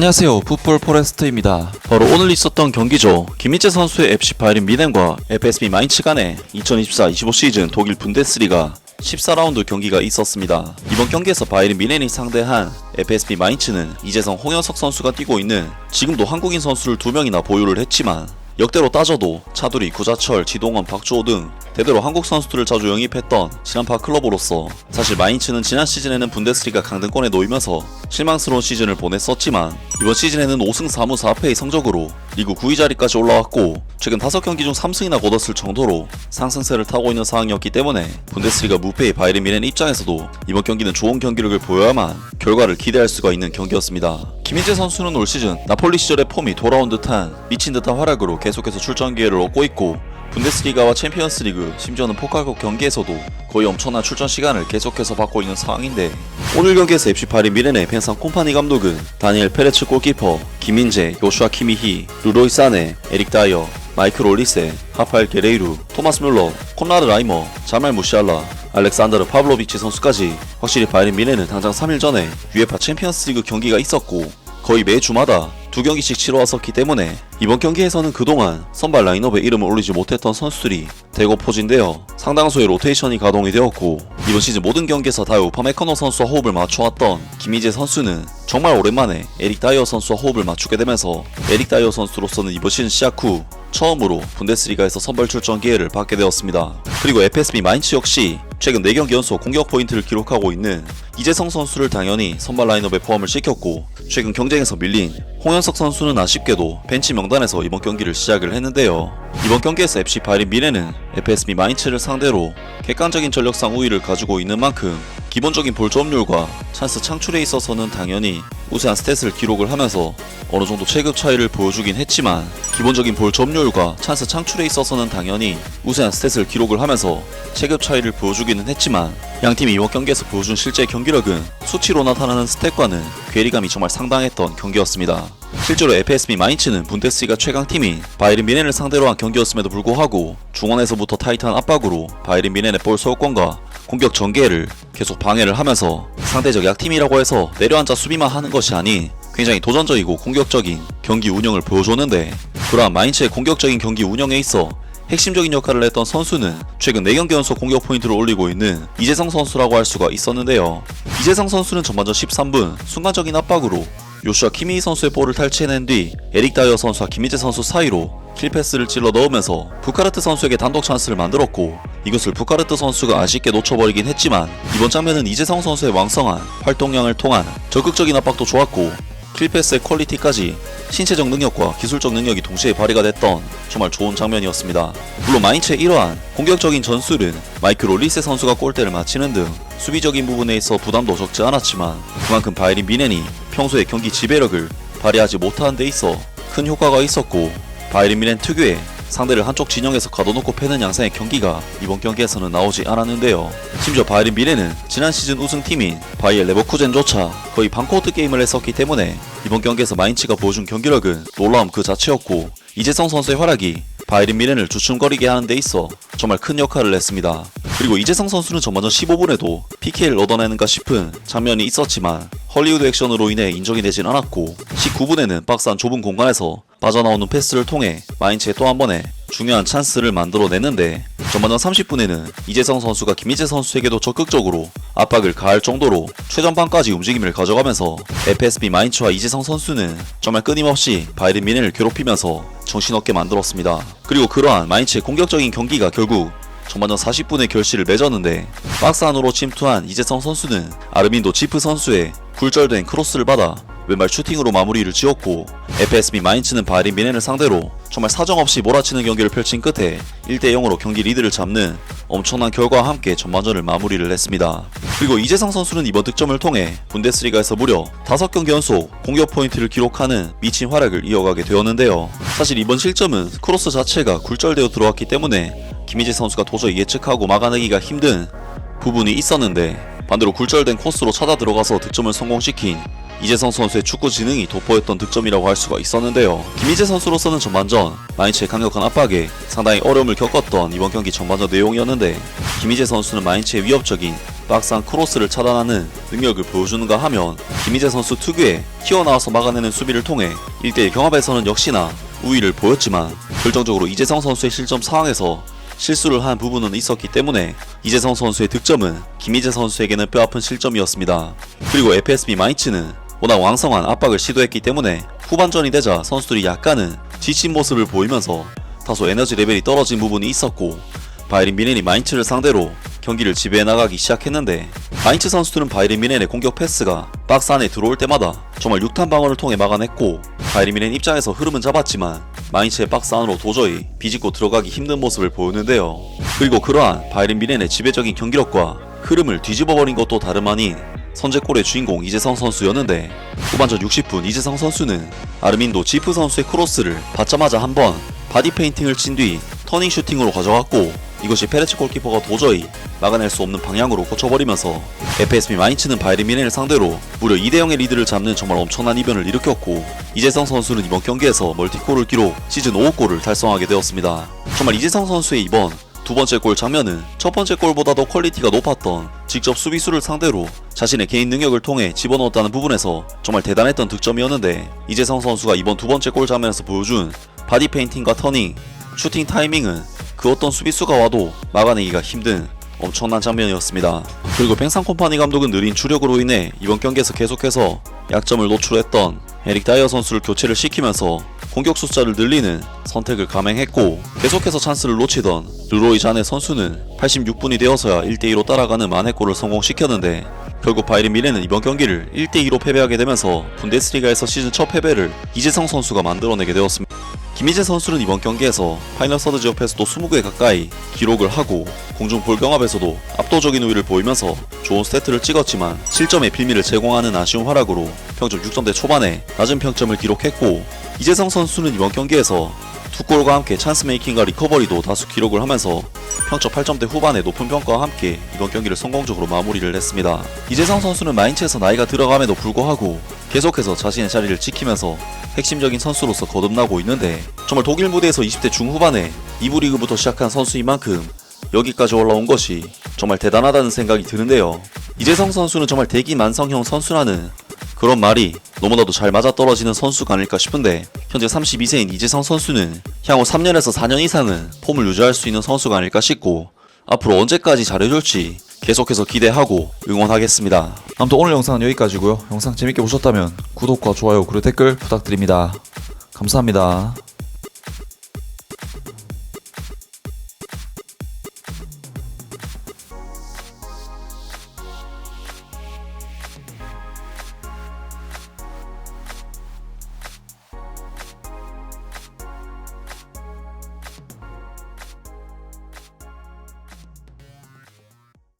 안녕하세요, 풋볼 포레스트입니다. 바로 오늘 있었던 경기죠. 김민재 선수의 FC 바이에른 뮌헨과 FSB 마인츠 간의 2024-25 시즌 독일 분데스리가 14라운드 경기가 있었습니다. 이번 경기에서 바이에른 뮌헨이 상대한 FSB 마인츠는 이재성, 홍현석 선수가 뛰고 있는 지금도 한국인 선수를 2명이나 보유를 했지만 역대로 따져도 차두리, 구자철, 지동원, 박주호 등 대대로 한국 선수들을 자주 영입했던 지난파 클럽으로서 사실 마인츠는 지난 시즌에는 분데스리가 강등권에 놓이면서 실망스러운 시즌을 보냈었지만 이번 시즌에는 5승 4무 4패의 성적으로 리그 9위 자리까지 올라왔고 최근 5경기 중 3승이나 거뒀을 정도로 상승세를 타고 있는 상황이었기 때문에 분데스리가 무패의 바이에른 뮌헨 입장에서도 이번 경기는 좋은 경기력을 보여야만 결과를 기대할 수가 있는 경기였습니다. 김민재 선수는 올 시즌 나폴리 시절의 폼이 돌아온 듯한 미친 듯한 활약으로 계속해서 출전 기회를 얻고 있고 분데스리가와 챔피언스리그 심지어는 포칼컵 경기에서도 거의 엄청난 출전 시간을 계속해서 받고 있는 상황인데 오늘 경기에서 FC 바이에른 뮌헨의 벤상 콤파니 감독은 다니엘 페레츠 골키퍼, 김민재, 요슈아 키미히, 루로이 사네, 에릭 다이어, 마이클 올리세, 하파엘 게레이루, 토마스 뮬러, 콘라드 라이머, 자말 무시알라, 알렉산더르 파블로비치 선수까지 확실히 바이에른 뮌헨은 당장 3일 전에 UEFA 챔피언스리그 경기가 있었고 거의 매주마다 2경기씩 치러왔었기 때문에 이번 경기에서는 그동안 선발 라인업에 이름을 올리지 못했던 선수들이 대거 포진되어 상당수의 로테이션이 가동이 되었고 이번 시즌 모든 경기에서 다 우파메카노 선수와 호흡을 맞춰왔던 김민재 선수는 정말 오랜만에 에릭 다이어 선수와 호흡을 맞추게 되면서 에릭 다이어 선수로서는 이번 시즌 시작 후 처음으로 분데스리가에서 선발 출전 기회를 받게 되었습니다. 그리고 FSB 마인츠 역시 최근 4경기 연속 공격 포인트를 기록하고 있는 이재성 선수를 당연히 선발 라인업에 포함을 시켰고 최근 경쟁에서 밀린 홍현석 선수는 아쉽게도 벤치 명단에서 이번 경기를 시작을 했는데요. 이번 경기에서 FC 바이에른 뮌헨은 FSB 마인츠를 상대로 객관적인 전력상 우위를 가지고 있는 만큼 기본적인 볼 점유율과 찬스 창출에 있어서는 당연히 우세한 스탯을 기록을 하면서 어느정도 체급 차이를 보여주긴 했지만 기본적인 볼 점유율과 찬스 창출에 있어서는 당연히 우세한 스탯을 기록을 하면서 체급 차이를 보여주기는 했지만 양팀이 이번 경기에서 보여준 실제 경기력은 수치로 나타나는 스탯과는 괴리감이 정말 상당했던 경기였습니다. 실제로 FSB 마인츠는 분데스리가 최강팀인 바이에른 뮌헨을 상대로 한 경기였음에도 불구하고 중원에서부터 타이트한 압박으로 바이에른 뮌헨의 볼 소유권과 공격 전개를 계속 방해를 하면서 상대적 약팀이라고 해서 내려앉아 수비만 하는 것이 아닌 굉장히 도전적이고 공격적인 경기 운영을 보여줬는데 그러한 마인츠의 공격적인 경기 운영에 있어 핵심적인 역할을 했던 선수는 최근 4경기 연속 공격 포인트를 올리고 있는 이재성 선수라고 할 수가 있었는데요. 이재성 선수는 전반전 13분 순간적인 압박으로 요슈아 키미히 선수의 볼을 탈취해낸 뒤 에릭 다이어 선수와 김민재 선수 사이로 킬패스를 찔러 넣으면서 부카르트 선수에게 단독 찬스를 만들었고 이것을 부카르트 선수가 아쉽게 놓쳐버리긴 했지만 이번 장면은 이재성 선수의 왕성한 활동량을 통한 적극적인 압박도 좋았고 킬패스의 퀄리티까지 신체적 능력과 기술적 능력이 동시에 발휘가 됐던 정말 좋은 장면이었습니다. 물론 마인츠의 이러한 공격적인 전술은 마이클 올리세 선수가 골대를 맞히는 등 수비적인 부분에 있어 부담도 적지 않았지만 그만큼 바이에른 뮌헨이 평소에 경기 지배력을 발휘하지 못하는 데 있어 큰 효과가 있었고 바이에른 뮌헨 특유의 상대를 한쪽 진영에서 가둬놓고 패는 양상의 경기가 이번 경기에서는 나오지 않았는데요. 심지어 바이에른 뮌헨은 지난 시즌 우승팀인 바이엘 레버쿠젠조차 거의 반코트 게임을 했었기 때문에 이번 경기에서 마인츠가 보여준 경기력은 놀라움 그 자체였고 이재성 선수의 활약이 바이에른 뮌헨을 주춤거리게 하는 데 있어 정말 큰 역할을 했습니다. 그리고 이재성 선수는 전반전 15분에도 PK를 얻어내는가 싶은 장면이 있었지만 헐리우드 액션으로 인해 인정이 되진 않았고 19분에는 박스 안 좁은 공간에서 빠져나오는 패스를 통해 마인츠의 또 한 번의 중요한 찬스를 만들어내는데 전반전 30분에는 이재성 선수가 김민재 선수에게도 적극적으로 압박을 가할 정도로 최전방까지 움직임을 가져가면서 FSB 마인츠와 이재성 선수는 정말 끊임없이 바이에른 뮌헨을 괴롭히면서 정신없게 만들었습니다. 그리고 그러한 마인츠의 공격적인 경기가 결국 전반전 40분의 결실을 맺었는데 박스 안으로 침투한 이재성 선수는 아르민도 지프 선수의 굴절된 크로스를 받아 왼발 슈팅으로 마무리를 지었고 FSB 마인츠는 바이에른 뮌헨을 상대로 정말 사정없이 몰아치는 경기를 펼친 끝에 1대0으로 경기 리드를 잡는 엄청난 결과와 함께 전반전을 마무리를 했습니다. 그리고 이재성 선수는 이번 득점을 통해 분데스리가에서 무려 5경기 연속 공격 포인트를 기록하는 미친 활약을 이어가게 되었는데요. 사실 이번 실점은 크로스 자체가 굴절되어 들어왔기 때문에 김민재 선수가 도저히 예측하고 막아내기가 힘든 부분이 있었는데 반대로 굴절된 코스로 찾아 들어가서 득점을 성공시킨 이재성 선수의 축구 지능이 돋보였던 득점이라고 할 수가 있었는데요. 김희재 선수로서는 전반전 마인츠의 강력한 압박에 상당히 어려움을 겪었던 이번 경기 전반전 내용이었는데, 김희재 선수는 마인츠의 위협적인 박스안 크로스를 차단하는 능력을 보여주는가 하면 김희재 선수 특유의 튀어나와서 막아내는 수비를 통해 1대1 경합에서는 역시나 우위를 보였지만, 결정적으로 이재성 선수의 실점 상황에서 실수를 한 부분은 있었기 때문에 이재성 선수의 득점은 김희재 선수에게는 뼈아픈 실점이었습니다. 그리고 FSB 마인츠는 워낙 왕성한 압박을 시도했기 때문에 후반전이 되자 선수들이 약간은 지친 모습을 보이면서 다소 에너지 레벨이 떨어진 부분이 있었고, 바이에른 뮌헨이 마인츠를 상대로 경기를 지배해 나가기 시작했는데, 마인츠 선수들은 바이에른 뮌헨의 공격 패스가 박스 안에 들어올 때마다 정말 6탄 방어를 통해 막아냈고, 바이에른 뮌헨 입장에서 흐름은 잡았지만 마인츠의 박스 안으로 도저히 비집고 들어가기 힘든 모습을 보였는데요. 그리고 그러한 바이에른 뮌헨의 지배적인 경기력과 흐름을 뒤집어버린 것도 다름 아닌 선제골의 주인공 이재성 선수였는데, 후반전 60분 이재성 선수는 아르민도 지프 선수의 크로스를 받자마자 한번 바디 페인팅을 친 뒤 터닝 슈팅으로 가져갔고, 이것이 페레치 골키퍼가 도저히 막아낼 수 없는 방향으로 꽂혀버리면서 FSB 마인츠는 바이에른 뮌헨을 상대로 무려 2대0의 리드를 잡는 정말 엄청난 이변을 일으켰고, 이재성 선수는 이번 경기에서 멀티골을 기록 시즌 5호 골을 달성하게 되었습니다. 정말 이재성 선수의 이번 두 번째 골 장면은 첫 번째 골보다도 퀄리티가 높았던 직접 수비수를 상대로 자신의 개인 능력을 통해 집어넣었다는 부분에서 정말 대단했던 득점이었는데, 이재성 선수가 이번 두 번째 골 장면에서 보여준 바디 페인팅과 터닝, 슈팅 타이밍은 그 어떤 수비수가 와도 막아내기가 힘든 엄청난 장면이었습니다. 그리고 팽상 콤파니 감독은 느린 주력으로 인해 이번 경기에서 계속해서 약점을 노출했던 에릭 다이어 선수를 교체를 시키면서 공격 숫자를 늘리는 선택을 감행했고, 계속해서 찬스를 놓치던 르로이 자네 선수는 86분이 되어서야 1대2로 따라가는 만회골을 성공시켰는데, 결국 바이에른 뮌헨은 이번 경기를 1대2로 패배하게 되면서 분데스리가에서 시즌 첫 패배를 이재성 선수가 만들어내게 되었습니다. 김희재 선수는 이번 경기에서 파이널 서드 지역에서도 20개 가까이 기록을 하고, 공중 볼 경합에서도 압도적인 우위를 보이면서 좋은 스태트를 찍었지만 실점의 빌미를 제공하는 아쉬운 활약으로 평점 6점대 초반에 낮은 평점을 기록했고, 이재성 선수는 이번 경기에서 두 골과 함께 찬스 메이킹과 리커버리도 다수 기록을 하면서 평점 8점대 후반의 높은 평가와 함께 이번 경기를 성공적으로 마무리를 했습니다. 이재성 선수는 마인츠에서 나이가 들어감에도 불구하고 계속해서 자신의 자리를 지키면서 핵심적인 선수로서 거듭나고 있는데, 정말 독일 무대에서 20대 중후반에 2부 리그부터 시작한 선수인 만큼 여기까지 올라온 것이 정말 대단하다는 생각이 드는데요. 이재성 선수는 정말 대기만성형 선수라는 그런 말이 너무나도 잘 맞아떨어지는 선수가 아닐까 싶은데, 현재 32세인 이재성 선수는 향후 3년에서 4년 이상은 폼을 유지할 수 있는 선수가 아닐까 싶고, 앞으로 언제까지 잘해줄지 계속해서 기대하고 응원하겠습니다. 아무튼 오늘 영상은 여기까지고요. 영상 재밌게 보셨다면 구독과 좋아요 그리고 댓글 부탁드립니다. 감사합니다.